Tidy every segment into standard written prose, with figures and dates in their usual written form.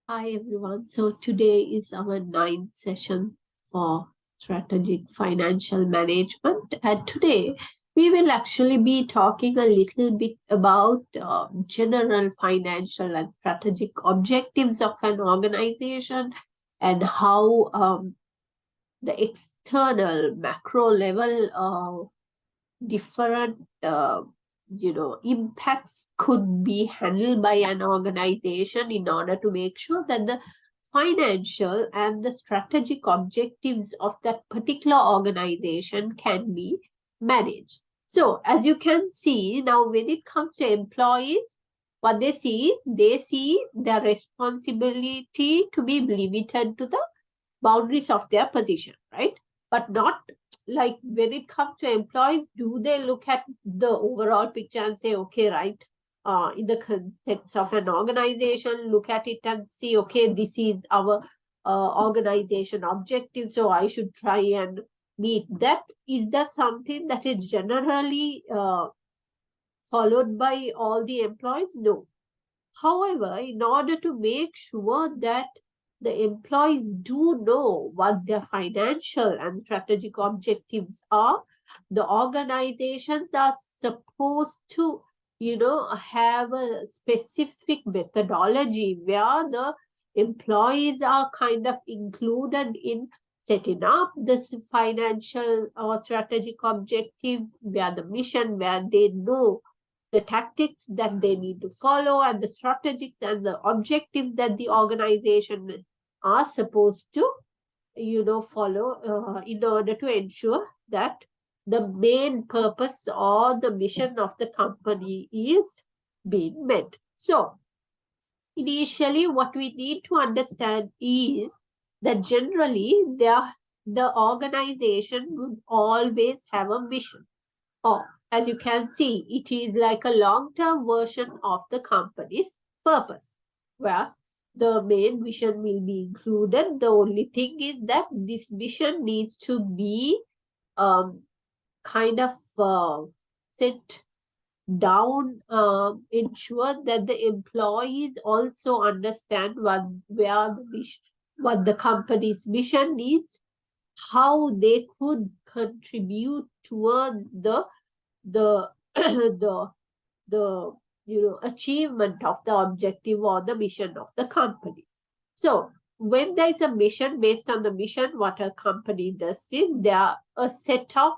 Hi everyone. So today is our ninth session for strategic financial management, and today we will actually be talking a little bit about general financial and strategic objectives of an organization and how the external macro level different impacts could be handled by an organization in order to make sure that the financial and the strategic objectives of that particular organization can be managed. So as you can see now, when it comes to employees, what they see is they see their responsibility to be limited to the boundaries of their position, right? But not like when it comes to employees, do they look at the overall picture and say, okay, right, in the context of an organization, look at it and see, okay, this is our organization objective, so I should try and meet that. Is that something that is generally followed by all the employees? No. However, in order to make sure that the employees do know what their financial and strategic objectives are, the organizations are supposed to, have a specific methodology where the employees are kind of included in setting up this financial or strategic objective, where the mission, where they know the tactics that they need to follow and the strategies and the objectives that the organization are supposed to follow in order to ensure that the main purpose or the mission of the company is being met. So initially what we need to understand is that generally the organization would always have a mission, or as you can see, it is like a long-term version of the company's purpose, where the main vision will be included. The only thing is that this vision needs to be um, kind of set down, ensure that the employees also understand what the company's mission is, how they could contribute towards the the the achievement of the objective or the mission of the company. So when there is a mission, based on the mission, what a company does is there are a set of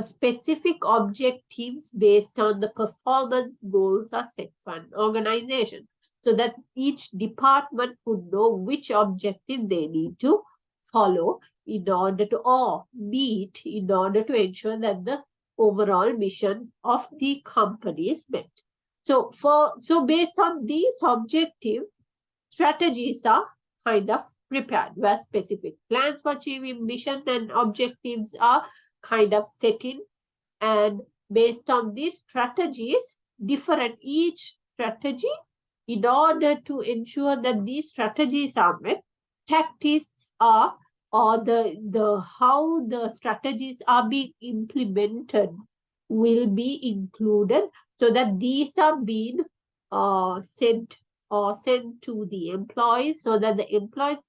specific objectives based on the performance goals are set for an organization, so that each department would know which objective they need to follow in order to or meet in order to ensure that the overall mission of the company is met. So based on these objective, strategies are kind of prepared, where specific plans for achieving mission and objectives are kind of set in. And based on these strategies, different each strategy, in order to ensure that these strategies are met, tactics are, or the how the strategies are being implemented will be included, so that these are being sent or sent to the employees, so that the employees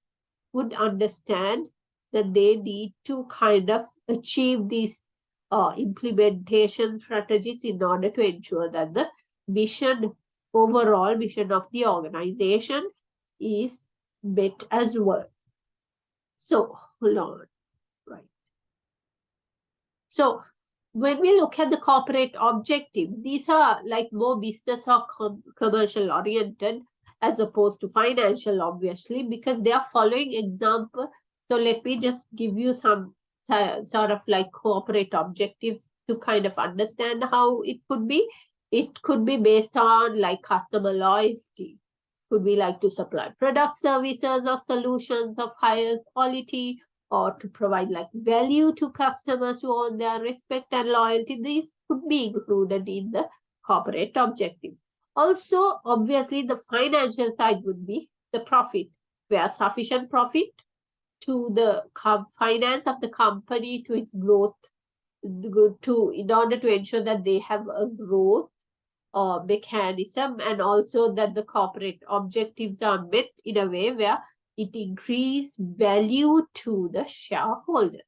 would understand that they need to kind of achieve these implementation strategies in order to ensure that the mission, overall mission of the organization is met as well. So hold on, right. So when we look at the corporate objective, these are like more business or commercial oriented as opposed to financial, obviously, because they are following example. So let me just give you some sort of like corporate objectives to kind of understand how it could be. It could be based on like customer loyalty, could be like to supply products, services, or solutions of higher quality, or to provide like value to customers who own their respect and loyalty. These could be included in the corporate objective. Also, obviously, the financial side would be the profit, where sufficient profit to the finance of the company to its growth, in order to ensure that they have a growth mechanism, and also that the corporate objectives are met in a way where it increases value to the shareholder.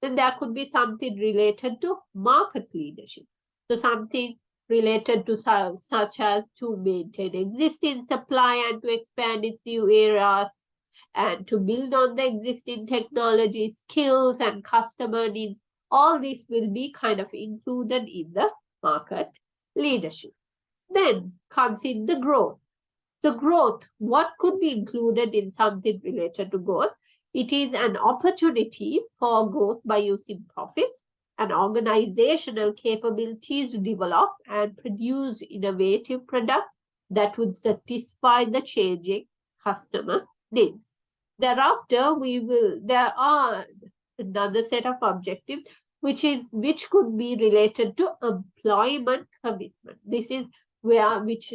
Then there could be something related to market leadership. So something related to such as to maintain existing supply and to expand its new areas, and to build on the existing technology, skills, and customer needs. All this will be kind of included in the market leadership. Then comes in the growth. So growth, what could be included in something related to growth? It is an opportunity for growth by using profits and organizational capabilities to develop and produce innovative products that would satisfy the changing customer needs. Thereafter, there are another set of objectives which could be related to employment commitment. This is which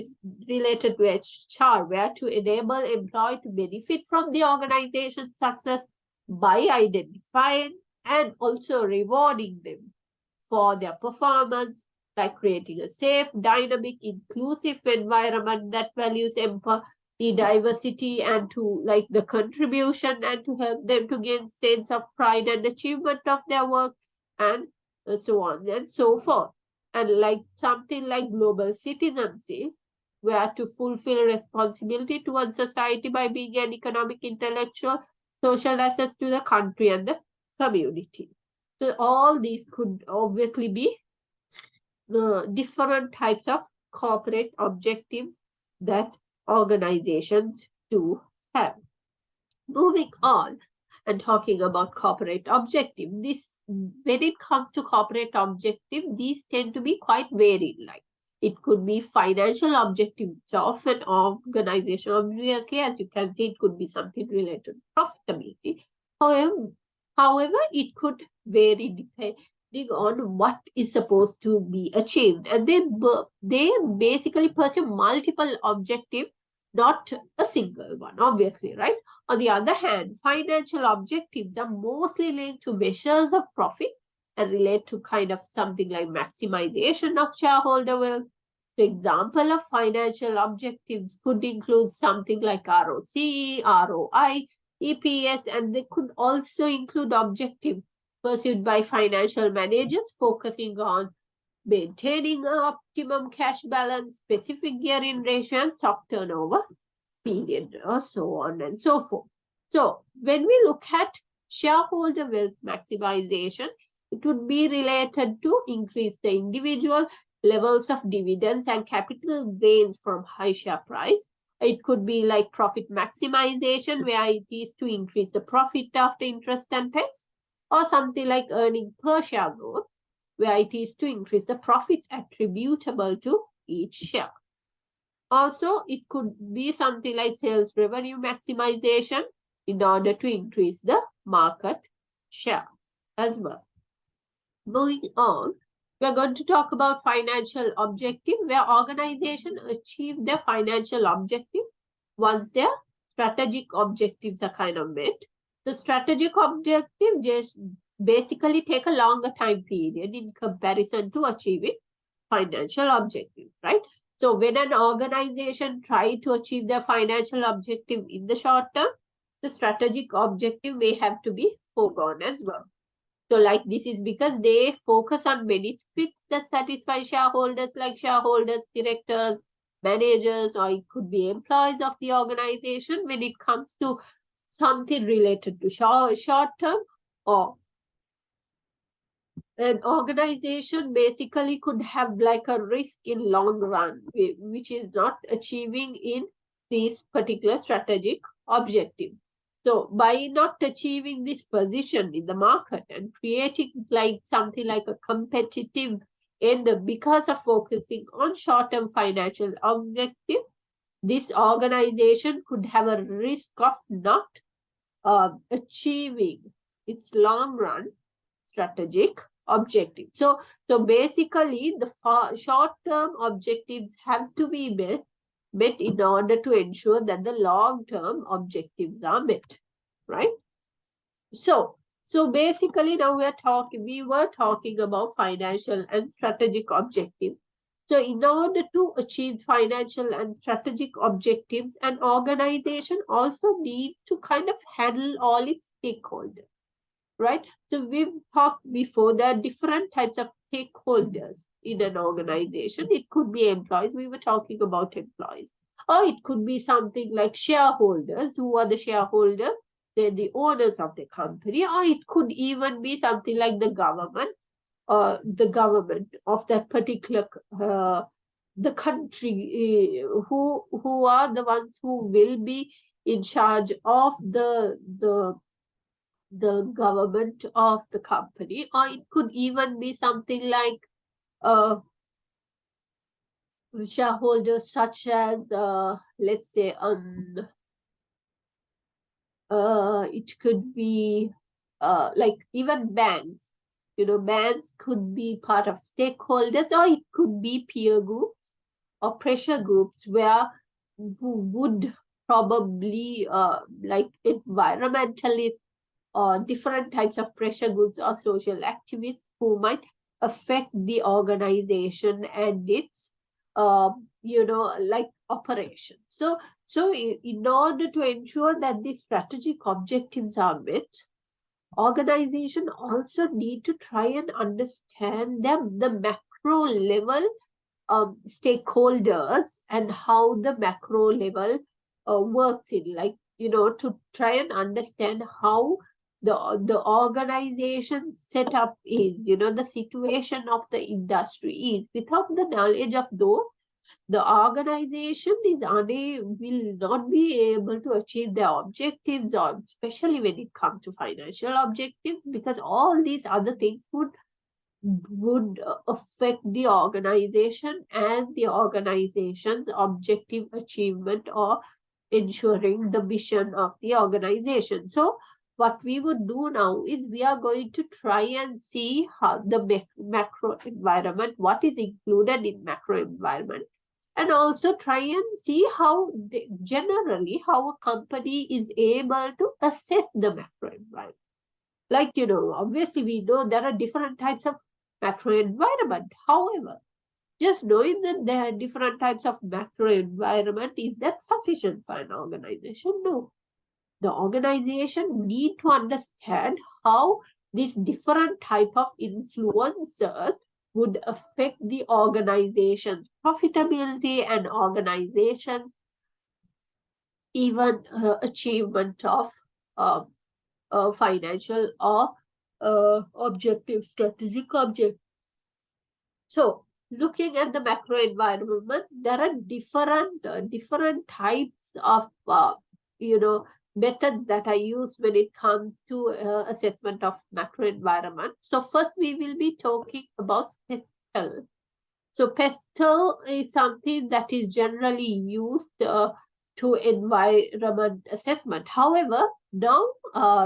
related to HR, where to enable employees to benefit from the organization's success by identifying and also rewarding them for their performance, like creating a safe, dynamic, inclusive environment that values empathy, diversity, and to like the contribution, and to help them to gain sense of pride and achievement of their work, and so on and so forth. And like something like global citizenship, where to fulfill responsibility towards society by being an economic, intellectual, social asset to the country and the community. So all these could obviously be different types of corporate objectives that organizations do have. Moving on and talking about corporate objective, when it comes to corporate objective, these tend to be quite varied. Like it could be financial objectives of an organization. Obviously, as you can see, it could be something related to profitability. However, it could vary depending on what is supposed to be achieved, and they basically pursue multiple objectives, not a single one, obviously, right? On the other hand, financial objectives are mostly linked to measures of profit and relate to kind of something like maximization of shareholder wealth. The example of financial objectives could include something like ROCE, ROI, EPS, and they could also include objectives pursued by financial managers focusing on maintaining an optimum cash balance, specific gearing ratio, and stock turnover period, or so on and so forth. So when we look at shareholder wealth maximization, it would be related to increase the individual levels of dividends and capital gains from high share price. It could be like profit maximization, where it is to increase the profit after interest and tax, or something like earning per share growth, where it is to increase the profit attributable to each share. Also, it could be something like sales revenue maximization in order to increase the market share as well. Moving on, we're going to talk about financial objective, where organizations achieve their financial objective once their strategic objectives are kind of met. The strategic objective just basically take a longer time period in comparison to achieving financial objectives, right? So when an organization tries to achieve their financial objective in the short term, the strategic objective may have to be foregone as well. So like this is because they focus on benefits that satisfy shareholders, like shareholders, directors, managers, or it could be employees of the organization when it comes to something related to short term, or an organization basically could have like a risk in long run, which is not achieving in this particular strategic objective. So by not achieving this position in the market and creating like something like a competitive end because of focusing on short-term financial objective, this organization could have a risk of not achieving its long-run strategic objective. So basically the short-term objectives have to be met in order to ensure that the long-term objectives are met, right? So basically now we were talking about financial and strategic objectives. So in order to achieve financial and strategic objectives, an organization also needs to kind of handle all its stakeholders, right? So we've talked before, there are different types of stakeholders in an organization. It could be employees. We were talking about employees. Or it could be something like shareholders. Who are the shareholders? They're the owners of the company. Or it could even be something like the government of that particular the country, who are the ones who will be in charge of the government of the company. Or it could even be something like shareholders such as let's say it could be like even banks. Banks could be part of stakeholders, or it could be peer groups or pressure groups who would probably like environmentalists or different types of pressure groups or social activists who might affect the organization and its like operation. So in order to ensure that these strategic objectives are met, organization also need to try and understand the macro level stakeholders and how the macro level works in, like, to try and understand how the organization setup is, the situation of the industry is. Without the knowledge of those, the organization will not be able to achieve their objectives, or especially when it comes to financial objectives, because all these other things would affect the organization and the organization's objective achievement or ensuring the mission of the organization. So what we would do now is we are going to try and see how the macro environment, what is included in macro environment, and also try and see how generally how a company is able to assess the macro environment. Like, obviously we know there are different types of macro environment. However, just knowing that there are different types of macro environment, is that sufficient for an organization? No. The organization need to understand how these different type of influencers would affect the organization's profitability and organization's even achievement of financial or strategic object. So looking at the macro environment, there are different types of methods that are used when it comes to assessment of macro environment. So first we will be talking about PESTEL. So PESTEL is something that is generally used to environment assessment. However, now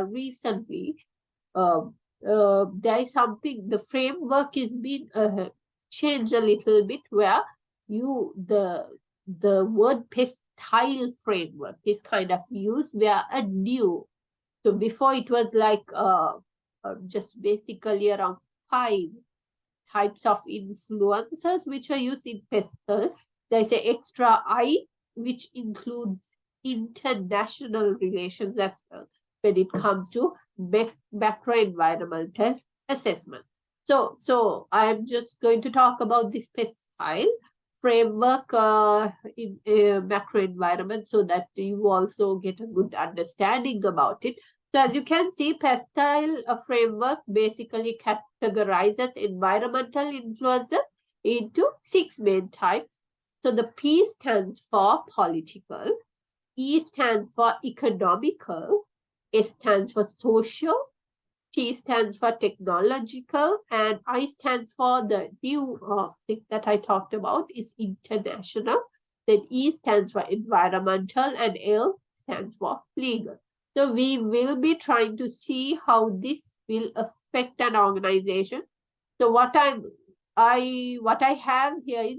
recently there is something, the framework is being changed a little bit, where the word PESTILE framework is kind of used, where a new. So before it was like just basically around 5 types of influencers which are used in PESTEL. There's an extra I, which includes international relations as well when it comes to macro environmental assessment. So I'm just going to talk about this PESTILE framework in macro environment, so that you also get a good understanding about it. So as you can see, PESTILE framework basically categorizes environmental influences into 6 main types. So the P stands for political, E stands for economical, S stands for social, T stands for technological, and I stands for the new thing that I talked about is international. Then E stands for environmental, and L stands for legal. So we will be trying to see how this will affect an organization. So what I have here is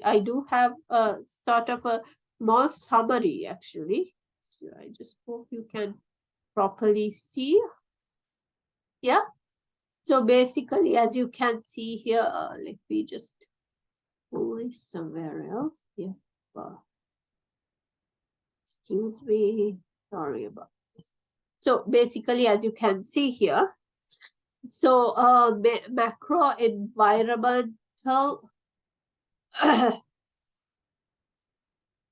I do have a sort of a small summary actually. So I just hope you can properly see. Yeah. So basically, as you can see here, let me just Only somewhere else. Yeah. Excuse me. Sorry about this. So basically, as you can see here, so macro environmental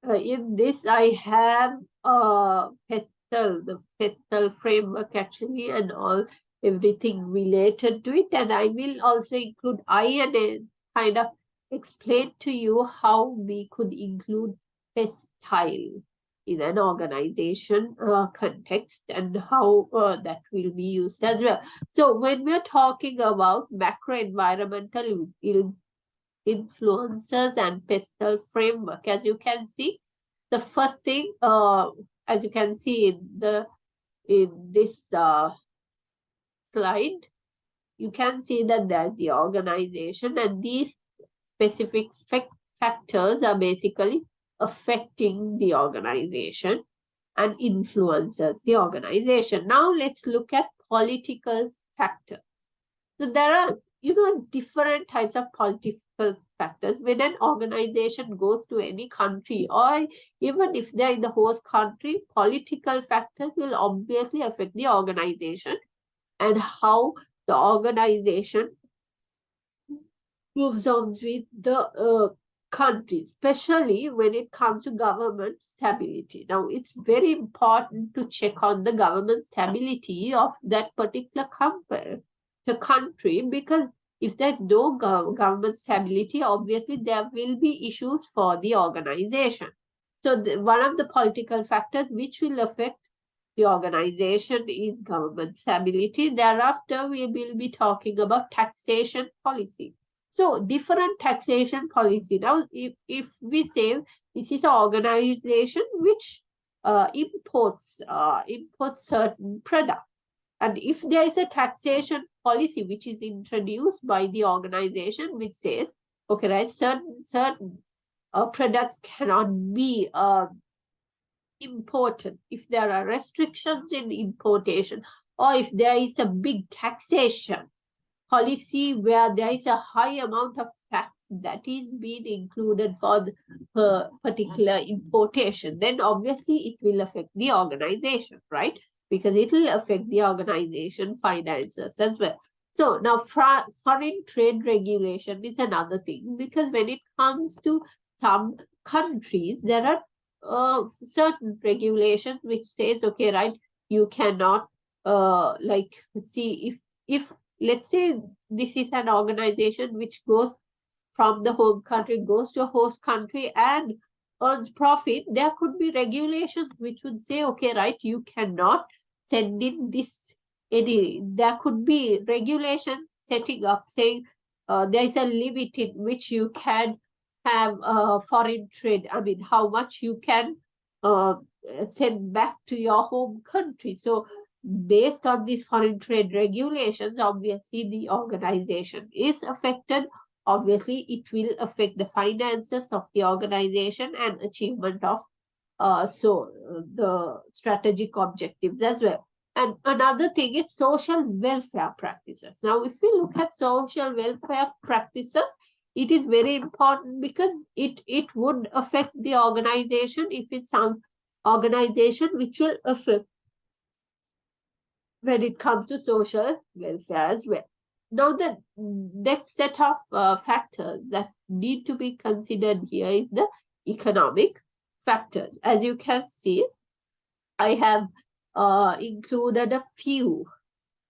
in this I have the PESTEL framework actually, and all everything related to it, and I will also include INA, kind of explain to you how we could include PESTILE in an organization context, and how that will be used as well. So when we're talking about macro environmental influences and PESTEL framework, as you can see, the first thing, as you can see in this slide, you can see that there's the organization, and these specific factors are basically affecting the organization and influences the organization. Now let's look at political factors. So there are, different types of political factors. When an organization goes to any country, or even if they're in the host country, political factors will obviously affect the organization and how the organization moves on with the country, especially when it comes to government stability. Now, it's very important to check on the government stability of that particular country, because if there's no government stability, obviously there will be issues for the organization. So one of the political factors which will affect the organization is government stability. Thereafter, we will be talking about taxation policy. So different taxation policy. Now, if we say this is an organization which imports certain products, and if there is a taxation policy which is introduced by the organization which says, okay, right, certain products cannot be imported, if there are restrictions in importation, or if there is a big taxation policy where there is a high amount of tax that is being included for the particular importation, then obviously it will affect the organization, right? Because it will affect the organization finances as well. So now foreign trade regulation is another thing, because when it comes to some countries, there are certain regulations which says, okay, right, you cannot like, see, if let's say this is an organization which goes from the home country, goes to a host country and earns profit, there could be regulations which would say, okay, right, you cannot send in this there could be regulation setting up saying there is a limit in which you can have foreign trade. I mean, how much you can send back to your home country. So based on these foreign trade regulations, obviously the organization is affected. Obviously, it will affect the finances of the organization and achievement of the strategic objectives as well. And another thing is social welfare practices. Now, if we look at social welfare practices, it is very important because it would affect the organization if it's some organization which will affect when it comes to social welfare as well. Now, the next set of factors that need to be considered here is the economic factors. As you can see, I have included a few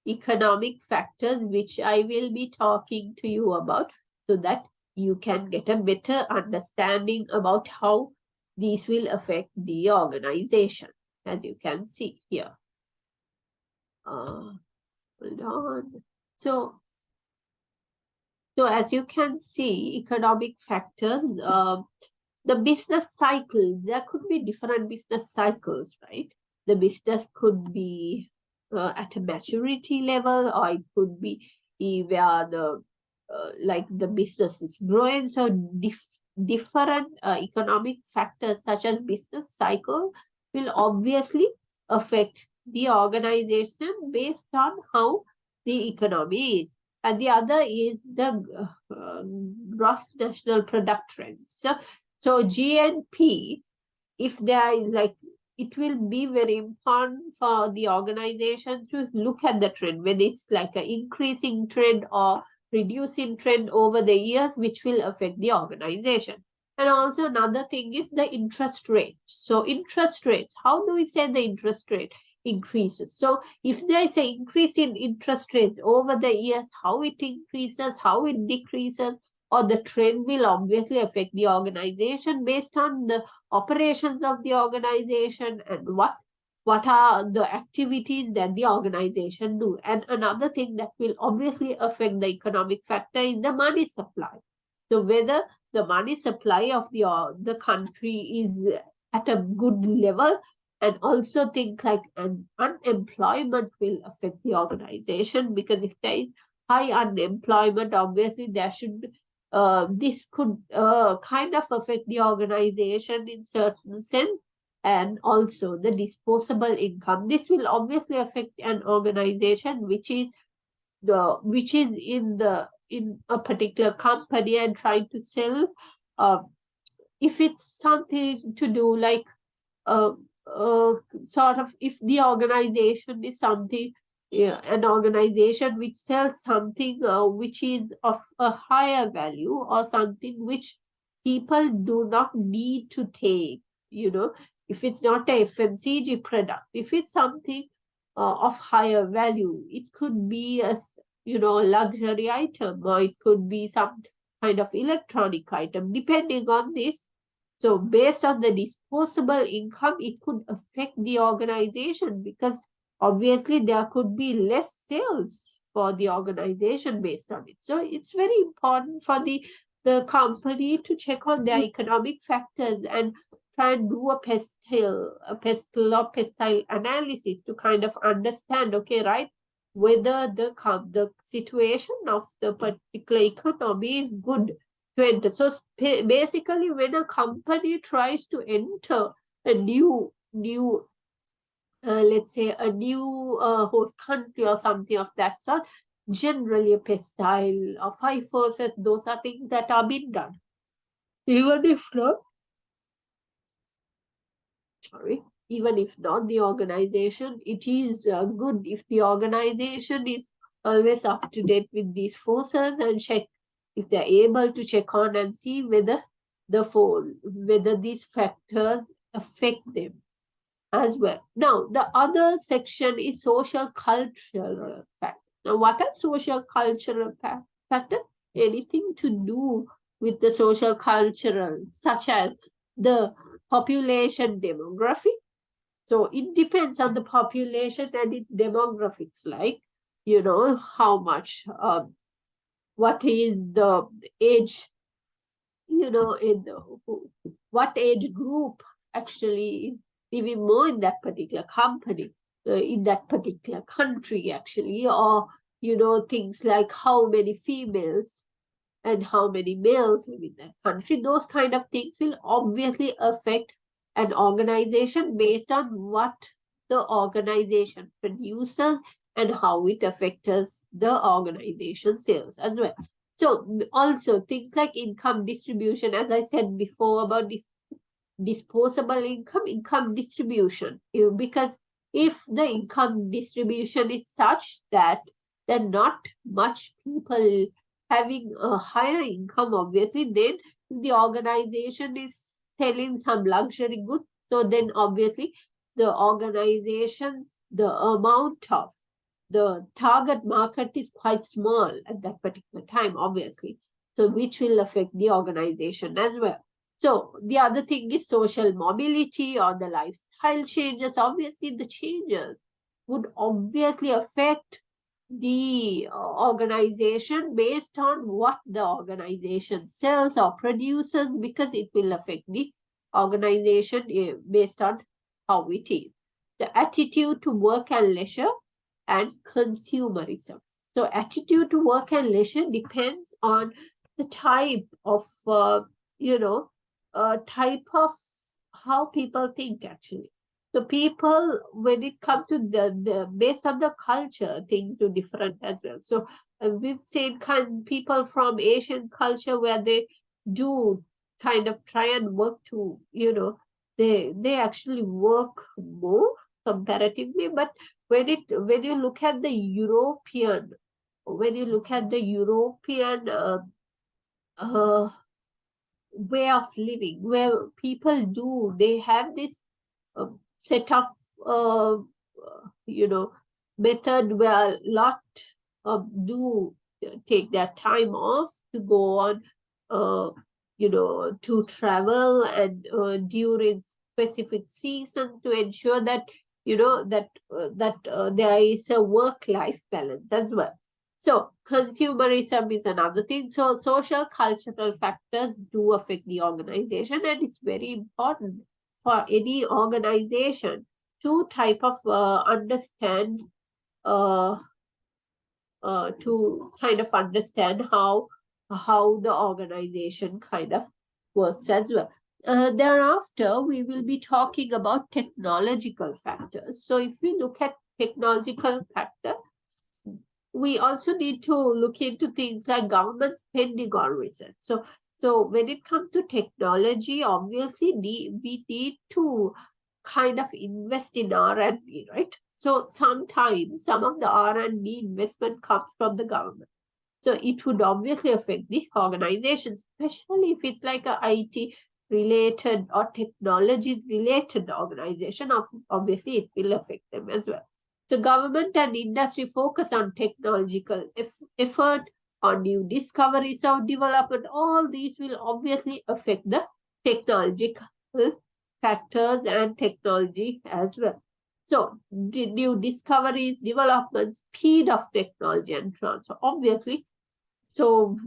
economic factors which I will be talking to you about, so that you can get a better understanding about how these will affect the organization, as you can see here. Hold on. So as you can see, economic factors, the business cycles, there could be different business cycles, right? The business could be at a maturity level, or it could be where the like the business is growing. So different economic factors such as business cycle will obviously affect the organization based on how the economy is. and the other is the gross national product trends. So GNP, if they are like, it will be very important for the organization to look at the trend, whether it's like an increasing trend or reducing trend over the years, which will affect the organization. And also another thing is the interest rate. So interest rates, how do we say the interest rate increases? So if there is an increase in interest rate over the years, how it increases, how it decreases, or the trend will obviously affect the organization based on the operations of the organization and what are the activities that the organization do. And another thing that will obviously affect the economic factor is the money supply. So whether the money supply of the country is at a good level, and also things like unemployment will affect the organization, because if there is high unemployment, obviously there should this could kind of affect the organization in certain sense. And also the disposable income, this will obviously affect an organization which is in a particular company and trying to sell. If it's something to do like uh, sort of, if the organization is something, an organization which sells something which is of a higher value, or something which people do not need to take, if it's not a FMCG product, if it's something of higher value, it could be a luxury item, or it could be some kind of electronic item, depending on this. So based on the disposable income, it could affect the organization, because obviously there could be less sales for the organization based on it. So it's very important for the company to check on their economic factors and try and do a pestle or pestile analysis to kind of understand, okay, right, whether the situation of the particular economy is good to enter. So basically, when a company tries to enter a new let's say a new host country or something of that sort, generally a pestile or five forces, those are things that are being done. Even if not, even if not the organization, it is good if the organization is always up to date with these forces and check if they're able to check on and see whether whether these factors affect them as well. Now, the other section is social cultural factors. Now, what are social cultural factors? Anything to do with the social cultural, such as the population demographic. So it depends on the population and its demographics, like, how much, what is the age, what age group actually living more in that particular company, in that particular country actually, or, things like how many females and how many males live in that country. Those kind of things will obviously affect an organization based on what the organization produces and how it affects the organization sales as well. So also things like income distribution, as I said before about this disposable income distribution, because if the income distribution is such that then not much people having a higher income, obviously, then the organization is selling some luxury goods. So then obviously the organizations, the amount of the target market is quite small at that particular time, obviously. So which will affect the organization as well. So the other thing is social mobility or the lifestyle changes. Obviously, the changes would obviously affect the organization based on what the organization sells or produces, because it will affect the organization based on how it is. The attitude to work and leisure and consumerism. So attitude to work and leisure depends on the type of, type of how people think actually. So people, when it comes to the based on the culture, things do different as well. So we've seen people from Asian culture where they do kind of try and work to, they actually work more comparatively. But when you look at the European, uh, way of living, where people do, they have this set of uh, method where a lot do take their time off to go on to travel, and during specific seasons, to ensure that there is a work life balance as well. So consumerism is another thing. So social cultural factors do affect the organization, and it's very important for any organization to type of understand uh, to kind of understand how the organization kind of works as well. Thereafter, we will be talking about technological factors. So if we look at technological factor, we also need to look into things like government spending on research. So when it comes to technology, obviously we need to kind of invest in R&D, right? So sometimes some of the R&D investment comes from the government. So it would obviously affect the organization, especially if it's like a IT related or technology related organization. Obviously, it will affect them as well. So government and industry focus on technological effort, on new discoveries or development. All these will obviously affect the technological factors and technology as well. So the new discoveries, development, speed of technology and transfer. Obviously, so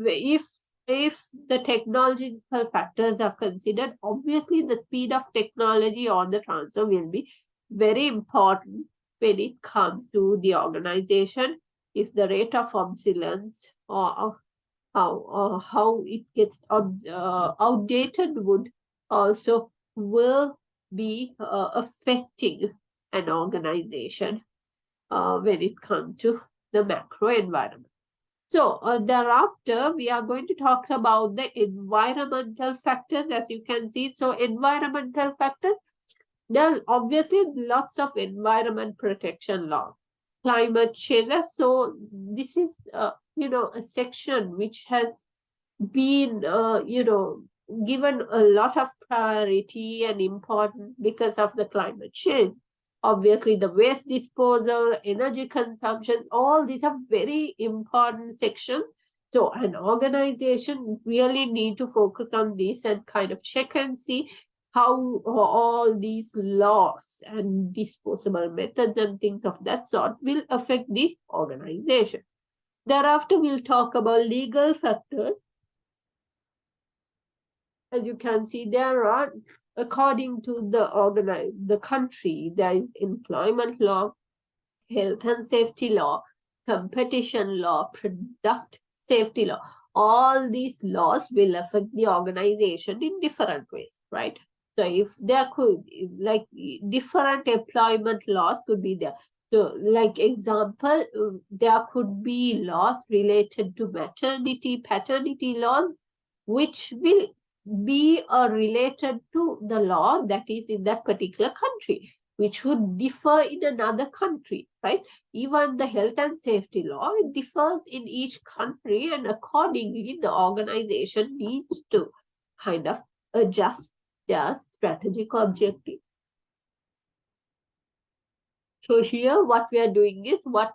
if the technological factors are considered, obviously the speed of technology or the transfer will be very important when it comes to the organization. If the rate of obsolescence or how it gets outdated would also will be affecting an organization when it comes to the macro environment. So thereafter, we are going to talk about the environmental factors, as you can see. So environmental factors, there are obviously lots of environment protection law, climate change. So this is, a section which has been, given a lot of priority and importance because of the climate change. Obviously, the waste disposal, energy consumption, all these are very important sections. So an organization really need to focus on this and kind of check and see how all these laws and disposable methods and things of that sort will affect the organization. Thereafter, we'll talk about legal factors. As you can see, there are, according to the country, there is employment law, health and safety law, competition law, product safety law. All these laws will affect the organization in different ways, right? So if there could, like, different employment laws could be there. So like example, there could be laws related to maternity, paternity laws, which will be related to the law that is in that particular country, which would differ in another country, right? Even the health and safety law, it differs in each country, and accordingly, the organization needs to kind of adjust their strategic objective. So here, what we are doing is what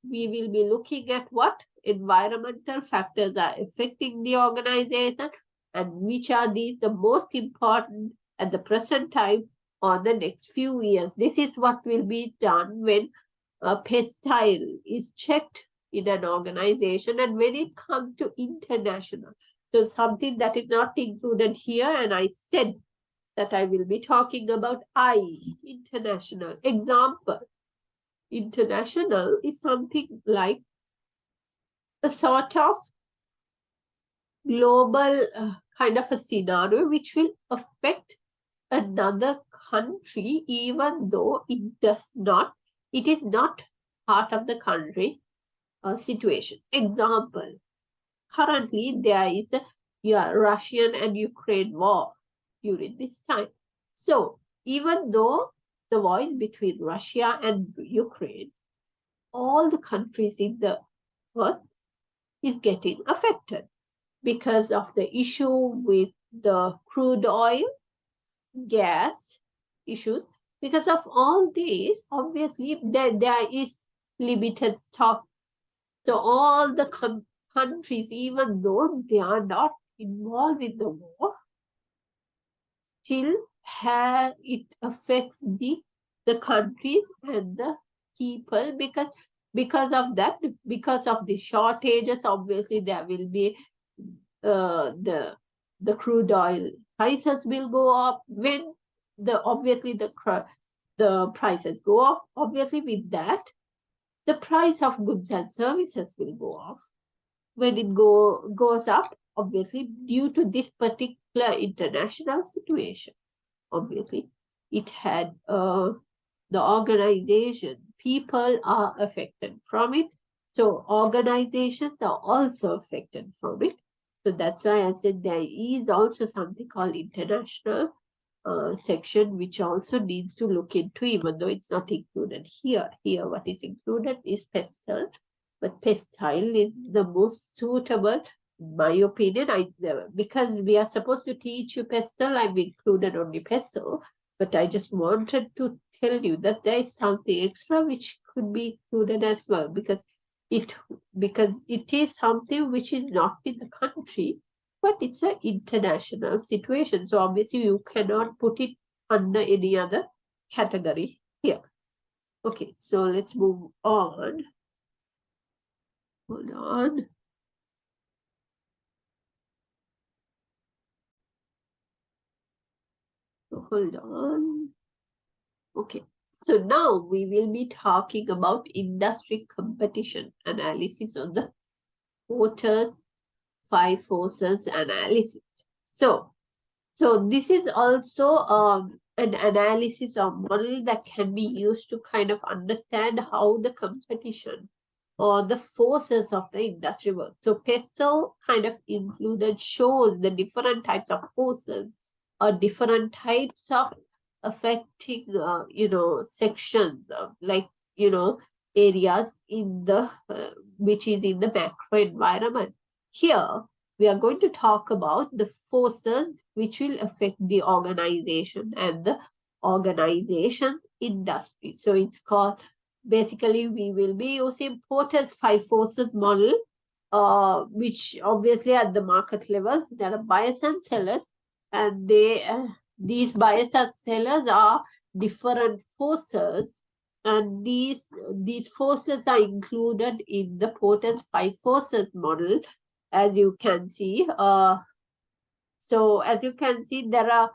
we will be looking at what environmental factors are affecting the organization and which are the most important at the present time or the next few years. This is what will be done when a pestile is checked in an organization and when it comes to international. So something that is not included here, and I said that I will be talking about international. Example, international is something like a sort of global kind of a scenario which will affect another country, even though it is not part of the country situation. Example, currently there is a Russian and Ukraine war during this time. So even though the war is between Russia and Ukraine, all the countries in the earth is getting affected because of the issue with the crude oil, gas issues. Because of all these, obviously there is limited stock. So all the countries, even though they are not involved in the war, still it affects the countries and the people, because of that, because of the shortages. Obviously there will be the crude oil prices will go up. When the prices go up, obviously with that the price of goods and services will go up. When it goes up, obviously due to this particular international situation, obviously it had the organization, people are affected from it. So organizations are also affected from it. So that's why I said there is also something called international section, which also needs to look into, even though it's not included here. Here, what is included is pestle, but pestile is the most suitable, in my opinion. Because we are supposed to teach you pestle, I've included only pestle, but I just wanted to tell you that there is something extra which could be included as well, because it is something which is not in the country, but it's an international situation. So obviously you cannot put it under any other category here. Okay, so let's move on. Hold on. Hold on. Okay, so now we will be talking about industry competition analysis on the Porter's 5 forces analysis. So this is also an analysis or model that can be used to kind of understand how the competition or the forces of the industry work. So PESTEL kind of included shows the different types of forces or different types of affecting, sections of, like, areas in the, which is in the macro environment. Here, we are going to talk about the forces which will affect the organization and the organization's industry. So it's called, basically we will be using Porter's 5 forces model, which obviously at the market level, there are buyers and sellers, and these buyers and sellers are different forces, and these forces are included in the Porter's 5 forces model, as you can see. So as you can see, there are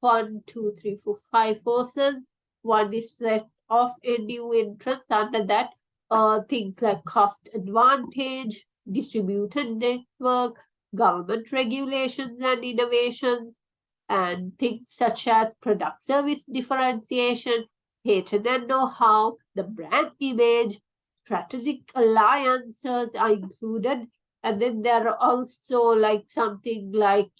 1, 2, 3, 4, 5 forces. One is set of a new entrant. Under that, things like cost advantage, distributed network, government regulations and innovations, and things such as product service differentiation, patent and know-how, the brand image, strategic alliances are included. And then there are also like something like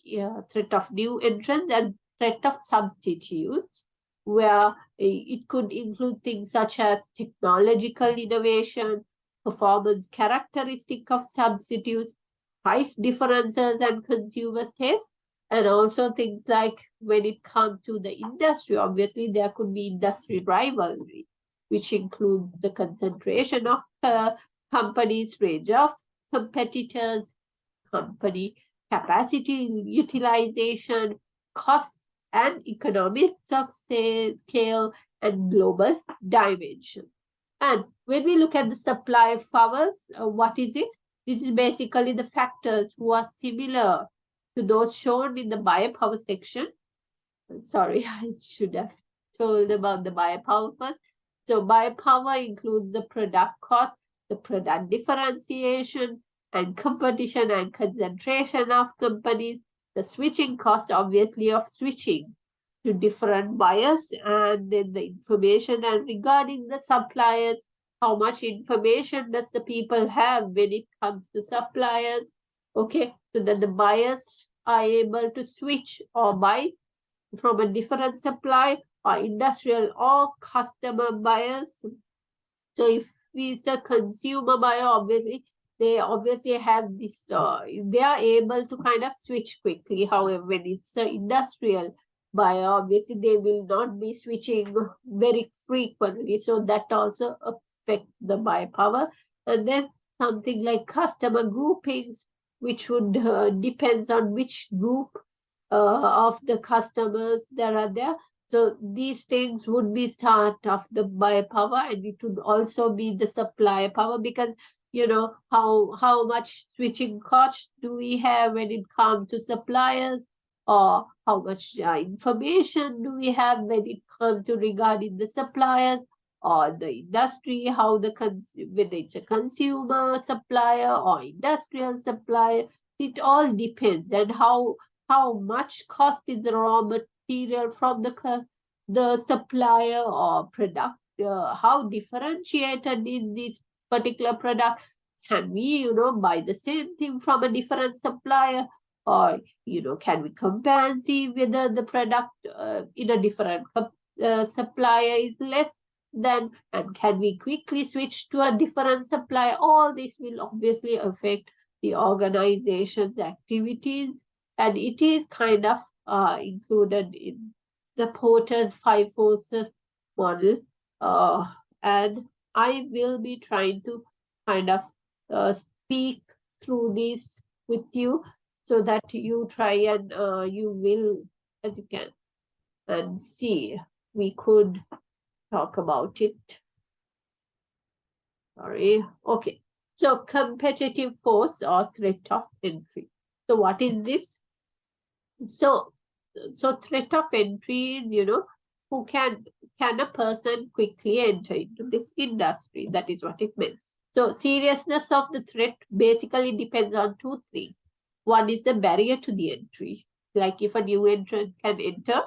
threat of new entrants and threat of substitutes, where it could include things such as technological innovation, performance characteristic of substitutes, price differences and consumer taste, and also things like when it comes to the industry, obviously there could be industry rivalry, which includes the concentration of companies, range of competitors, company capacity utilization, costs and economics of scale, and global dimension. And when we look at the supply of powers, what is it? This is basically the factors who are similar to those shown in the buyer power section. Sorry, I should have told about the buyer power first. So buyer power includes the product cost, the product differentiation, and competition and concentration of companies, the switching cost, obviously, of switching to different buyers, and then the information and regarding the suppliers, how much information does the people have when it comes to suppliers, okay, so that the buyers are able to switch or buy from a different supply or industrial or customer buyers. So if it's a consumer buyer, obviously they obviously have this, they are able to kind of switch quickly. However, when it's an industrial buyer, obviously they will not be switching very frequently. So that also affects the buy power. And then something like customer groupings, which would depends on which group of the customers that are there. So these things would be start of the buyer power, and it would also be the supplier power, because you know how much switching cost do we have when it comes to suppliers, or how much information do we have when it comes to regarding the suppliers or the industry, how the whether it's a consumer supplier or industrial supplier, it all depends. And how much cost is the raw material from the supplier or product, how differentiated is this particular product, can we buy the same thing from a different supplier, or can we compare and see whether the product in a different supplier is less than, and can we quickly switch to a different supplier. All this will obviously affect the organization's activities, and it is kind of included in the Porter's 5 forces model, and I will be trying to kind of speak through this with you, so that you try and you will, as you can, and see, we could talk about it. Sorry. Okay. So competitive force or threat of entry. So what is this? So threat of entry is, who can a person quickly enter into this industry? That is what it meant. So seriousness of the threat basically depends on 2 things. One is the barrier to the entry. Like if a new entrant can enter,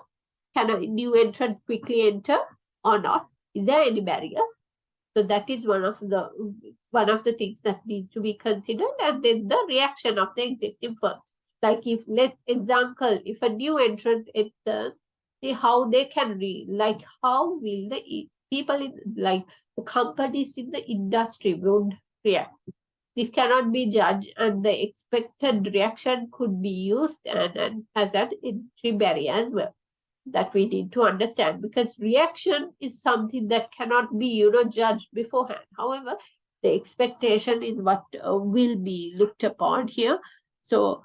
can a new entrant quickly enter or not? Is there any barriers? So that is one of the things that needs to be considered. And then the reaction of the existing firm. Like if, let's example, if a new entrant enters, see how they can how will the people in, like the companies in the industry would react. This cannot be judged, and the expected reaction could be used and as an entry barrier as well. That we need to understand, because reaction is something that cannot be judged beforehand. However, the expectation is what will be looked upon here. So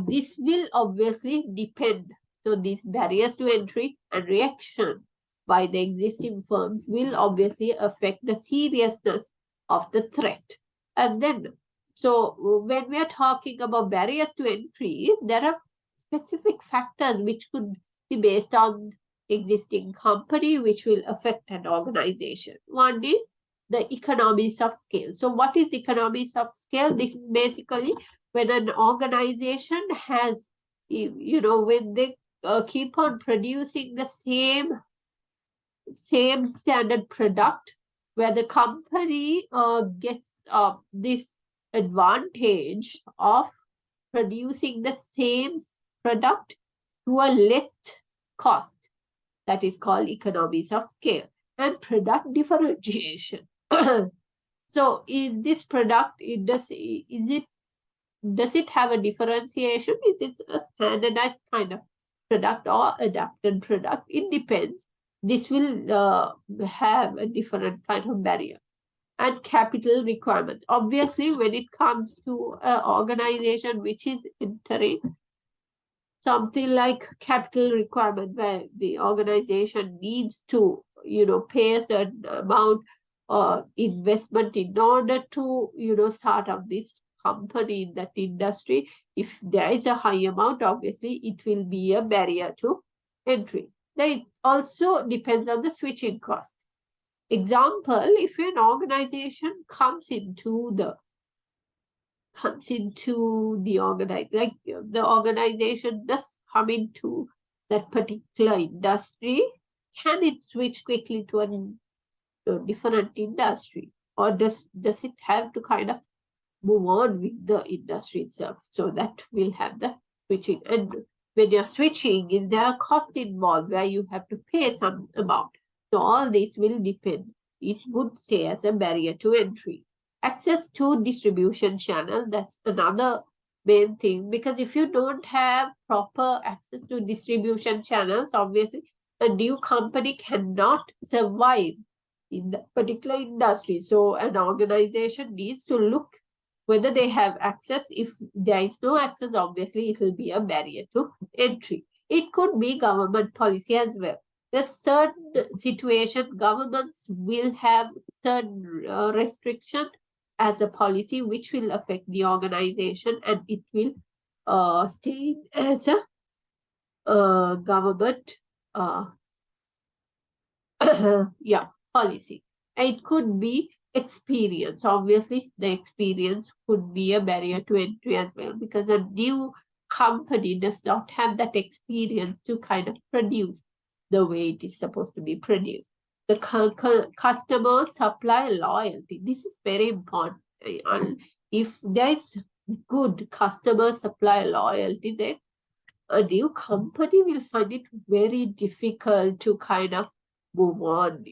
this will obviously depend. So these barriers to entry and reaction by the existing firms will obviously affect the seriousness of the threat. And then, so when we are talking about barriers to entry, there are specific factors which could be based on existing company, which will affect an organization. One is the economies of scale. So what is economies of scale? This is basically when an organization has, when they keep on producing the same standard product, where the company gets this advantage of producing the same product to a less cost. That is called economies of scale. And product differentiation. So is this product, does it have a differentiation? Is it a standardized kind of product or adapted product? It depends. This will have a different kind of barrier. And capital requirements. Obviously, when it comes to an organization which is entering, something like capital requirement, where the organization needs to, pay a certain amount or investment in order to, start up this company in that industry. If there is a high amount, obviously, it will be a barrier to entry. Then it also depends on the switching cost. Example, if an organization comes into the comes into the the organization does come into that particular industry, can it switch quickly to a different industry, or does it have to kind of move on with the industry itself? So that will have the switching. And when you're switching, is there a cost involved where you have to pay some amount? So all this will depend. It would stay as a barrier to entry. Access to distribution channel, that's another main thing, because if you don't have proper access to distribution channels, obviously a new company cannot survive in that particular industry. So an organization needs to look whether they have access. If there is no access, obviously it will be a barrier to entry. It could be government policy as well. There's certain situation, governments will have certain restriction as a policy which will affect the organization, and it will stay as a government yeah, policy. It could be experience. Obviously, the experience could be a barrier to entry as well, because a new company does not have that experience to kind of produce the way it is supposed to be produced. The customer supply loyalty. This is very important. And if there is good customer supply loyalty, then a new company will find it very difficult to kind of move on,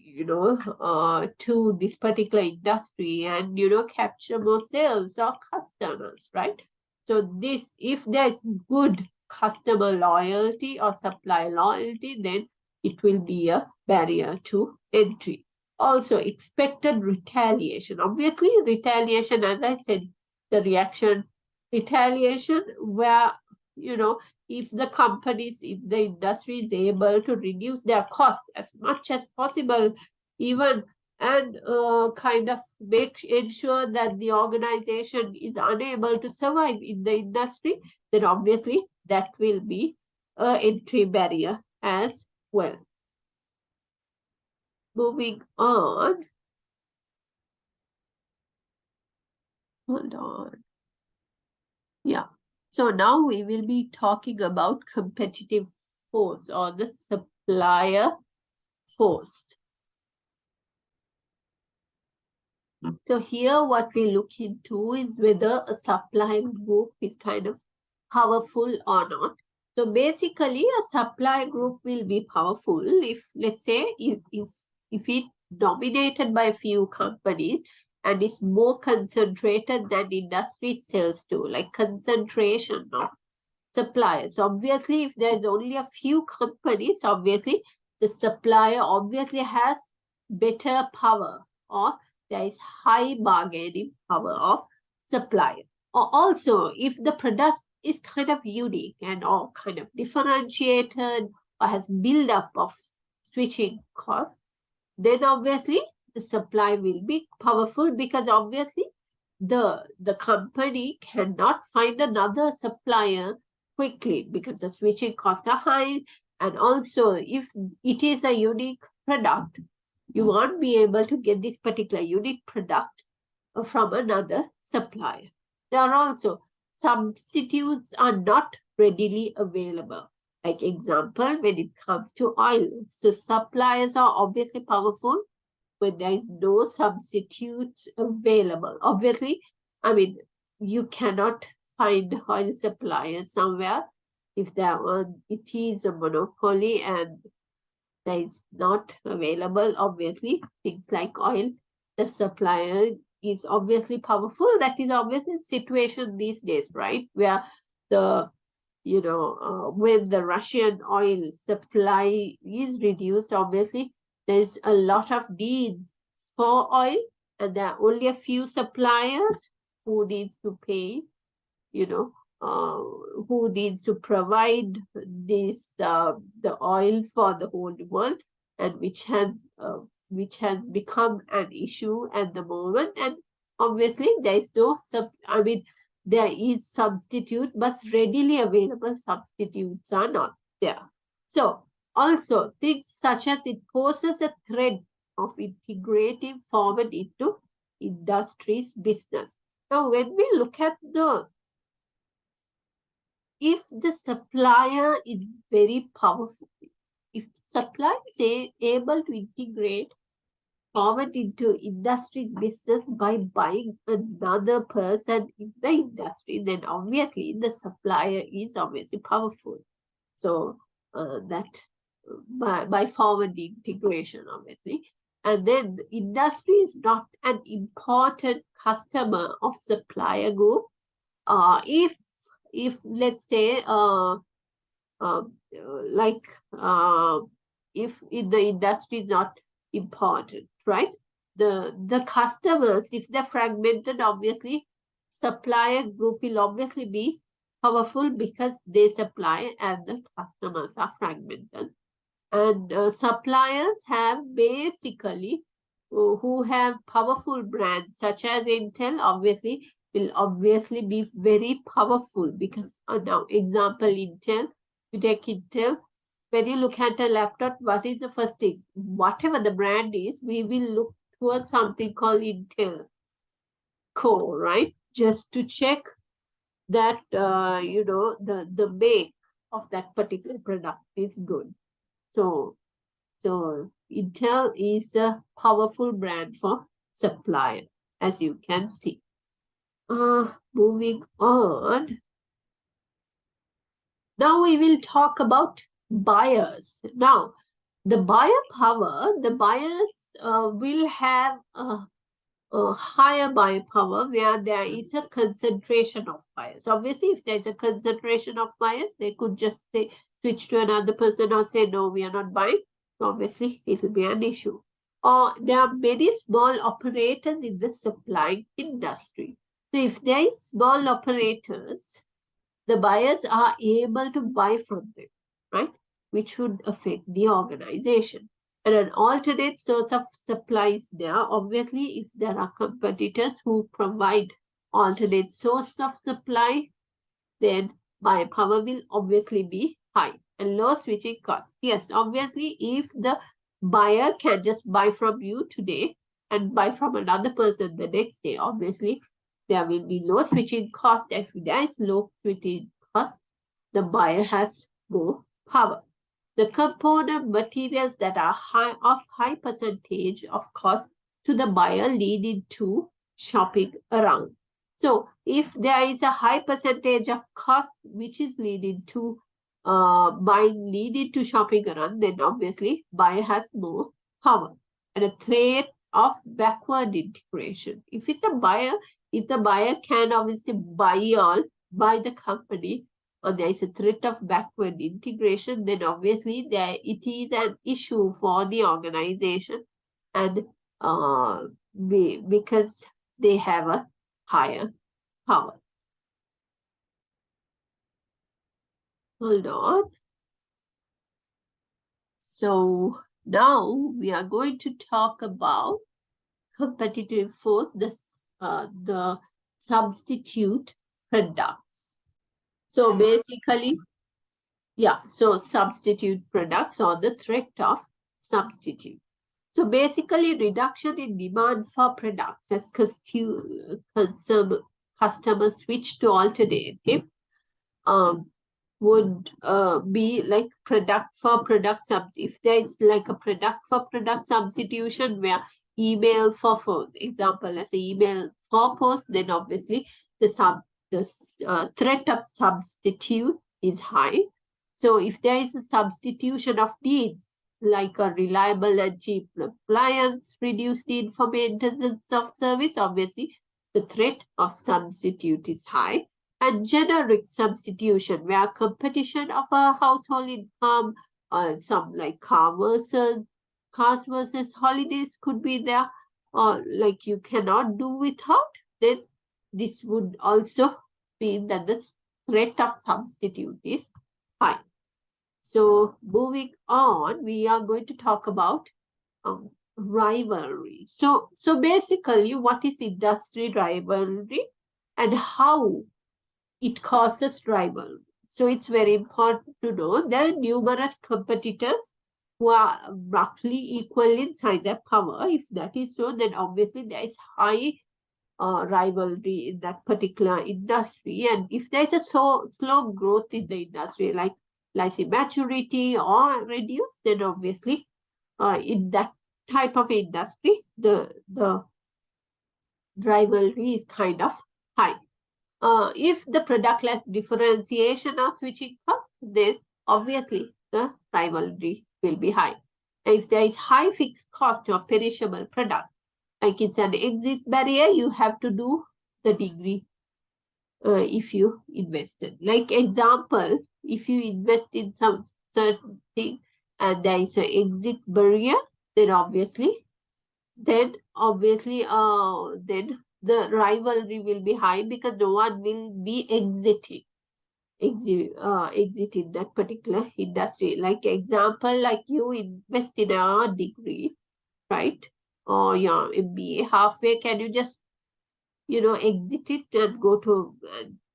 to this particular industry and, capture more sales or customers, right? So this, if there's good customer loyalty or supply loyalty, then it will be a barrier to entry. Also, expected retaliation. Obviously, retaliation, as I said, the reaction, retaliation, where, if the companies, if the industry is able to reduce their cost as much as possible, even, and kind of ensure that the organization is unable to survive in the industry, then obviously that will be an entry barrier as well. Moving on. Hold on. Yeah. So now we will be talking about competitive force, or the supplier force. So here what we look into is whether a supply group is kind of powerful or not. So basically a supply group will be powerful if, let's say, if it dominated by a few companies and is more concentrated than industry itself too, like concentration of suppliers. Obviously, if there's only a few companies, obviously the supplier obviously has better power, or there is high bargaining power of supplier. Or also, if the product is kind of unique and or kind of differentiated or has build up of switching cost, then obviously the supply will be powerful, because obviously the company cannot find another supplier quickly because the switching costs are high. And also, if it is a unique product, you won't be able to get this particular unique product from another supplier. There are also substitutes are not readily available. Like example, when it comes to oil, so suppliers are obviously powerful when there is no substitutes available. Obviously, I mean, you cannot find oil suppliers somewhere if it is a monopoly and there is not available. Obviously, things like oil, the supplier is obviously powerful. That is obviously the situation these days, right? Where the when the Russian oil supply is reduced, obviously there's a lot of needs for oil, and there are only a few suppliers who needs to pay, who needs to provide this the oil for the whole world, and which has become an issue at the moment. And obviously there is no there is substitute, but readily available substitutes are not there. So also things such as it poses a threat of integrating forward into industry's business. Now, when we look at if the supplier is very powerful, if the supplier is able to integrate forward into industry business by buying another person in the industry, then obviously the supplier is obviously powerful. So that by forward integration, obviously. And then industry is not an important customer of supplier group. If let's say like if in the industry is not important, right? The customers, if they're fragmented, obviously supplier group will obviously be powerful because they supply and the customers are fragmented. And suppliers have basically who have powerful brands such as Intel, obviously will obviously be very powerful because now example Intel, you take Intel, when you look at a laptop, what is the first thing? Whatever the brand is, we will look towards something called Intel Core, right? Just to check that the make of that particular product is good. So Intel is a powerful brand for supplier, as you can see. Moving on. Now we will talk about buyers. Now, the buyer power, the buyers will have a higher buyer power where there is a concentration of buyers. Obviously, if there's a concentration of buyers, they could just say, switch to another person or say, no, we are not buying. Obviously, it will be an issue. Or there are many small operators in the supplying industry. So if there is small operators, the buyers are able to buy from them, right? Which would affect the organization. And an alternate source of supply is there. Obviously, if there are competitors who provide alternate source of supply, then buyer power will obviously be high and low switching costs. Yes, obviously, if the buyer can just buy from you today and buy from another person the next day, obviously, there will be low switching cost. If there is low switching cost, the buyer has more power. The component materials that are high percentage of cost to the buyer leading to shopping around. So if there is a high percentage of cost which is leading to buying leading to shopping around, then obviously buyer has more power. And a threat of backward integration. If it's a buyer, if the buyer can obviously buy the company, or there is a threat of backward integration, then obviously it is an issue for the organization, and because they have a higher power. Hold on. So now we are going to talk about competitive force, the substitute products. So basically, yeah, so substitute products or the threat of substitute. So basically, reduction in demand for products as customers switch to alternative would be like product for product if there is like a product for product substitution where email for phones, example, as email for post, then obviously the threat of substitute is high. So if there is a substitution of needs, like a reliable and cheap appliance, reduced need for maintenance of service, obviously the threat of substitute is high. And generic substitution, where competition of a household income, some like cars versus holidays could be there, or like you cannot do without, then this would also mean that the threat of substitute is high. So moving on, we are going to talk about rivalry. So basically, what is industry rivalry and how it causes rivalry? So it's very important to know there are numerous competitors who are roughly equal in size and power. If that is so, then obviously there is high rivalry in that particular industry. And if there's a slow growth in the industry, like maturity or reduce, then obviously in that type of industry, the rivalry is kind of high. If the product lacks differentiation or switching costs, then obviously the rivalry will be high. If there is high fixed cost or perishable product, like it's an exit barrier, you have to do the degree if you invested. Like example, if you invest in some certain thing and there is an exit barrier, then obviously then the rivalry will be high because no one will be exiting that particular industry. Like example, like you invest in a degree, right, or your MBA halfway, can you just exit it and go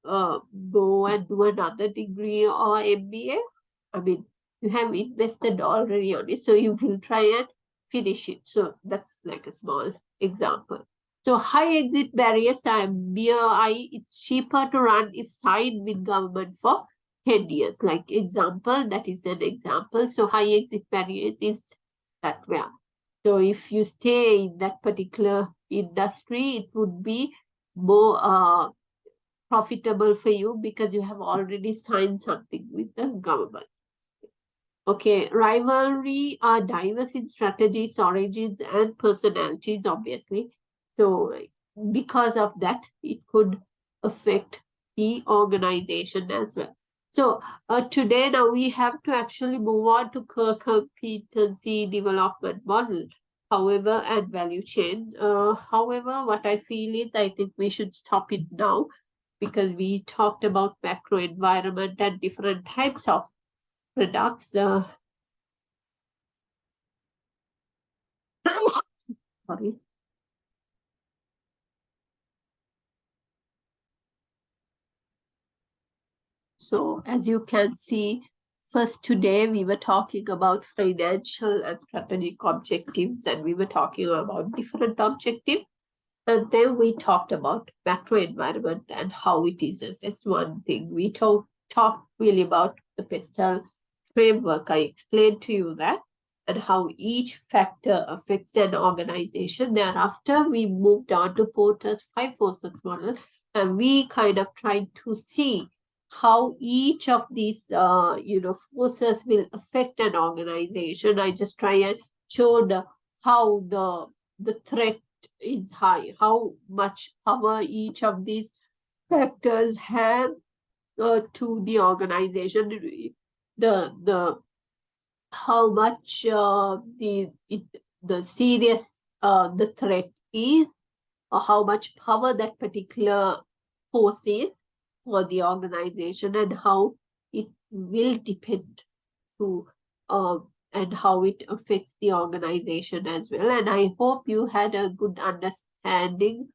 and do another degree or MBA? I mean, you have invested already on it, so you will try and finish it. So that's like a small example. So high exit barriers are BRI. It's cheaper to run if signed with government for 10 years. Like example, that is an example. So high exit barriers is that way. So if you stay in that particular industry, it would be more profitable for you because you have already signed something with the government. Okay, rivalry are diverse in strategies, origins, and personalities, obviously. So because of that, it could affect the organization as well. So today now we have to actually move on to competency development model, however, and value chain. However, what I feel is I think we should stop it now because we talked about macro environment and different types of products. Sorry. So as you can see, first today we were talking about financial and strategic objectives, and we were talking about different objectives. And then we talked about macro environment and how it is assessed. One thing we talked really about the PESTEL framework. I explained to you that and how each factor affects an organization. Thereafter, we moved on to Porter's 5 forces model, and we kind of tried to see how each of these forces will affect an organization. I just try and showed how the threat is high, how much power each of these factors have to the organization, the how much the serious the threat is, or how much power that particular force is for the organization, and how it will depend to and how it affects the organization as well. And I hope you had a good understanding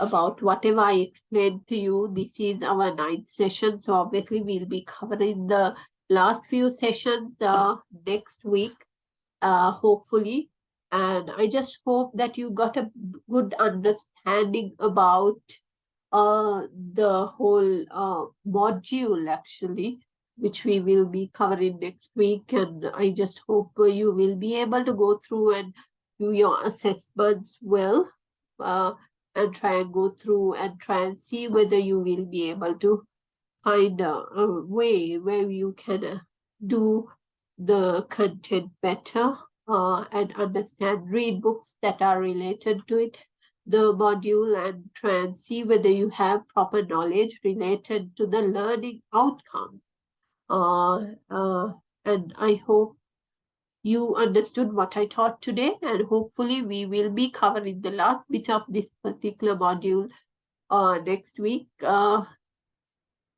about whatever I explained to you. This is our 9th session, so obviously we'll be covering the last few sessions next week, hopefully. And I just hope that you got a good understanding about the whole module, actually, which we will be covering next week. And I just hope you will be able to go through and do your assessments well, and try and go through and try and see whether you will be able to find a way where you can do the content better and understand, read books that are related to it, the module, and try and see whether you have proper knowledge related to the learning outcome. And I hope you understood what I taught today, and hopefully we will be covering the last bit of this particular module next week.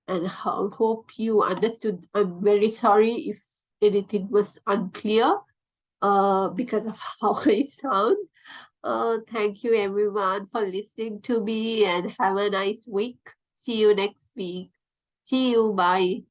And hope you understood. I'm very sorry if anything was unclear because of how I sound. Thank you everyone for listening to me, and have a nice week. See you next week. See you. Bye.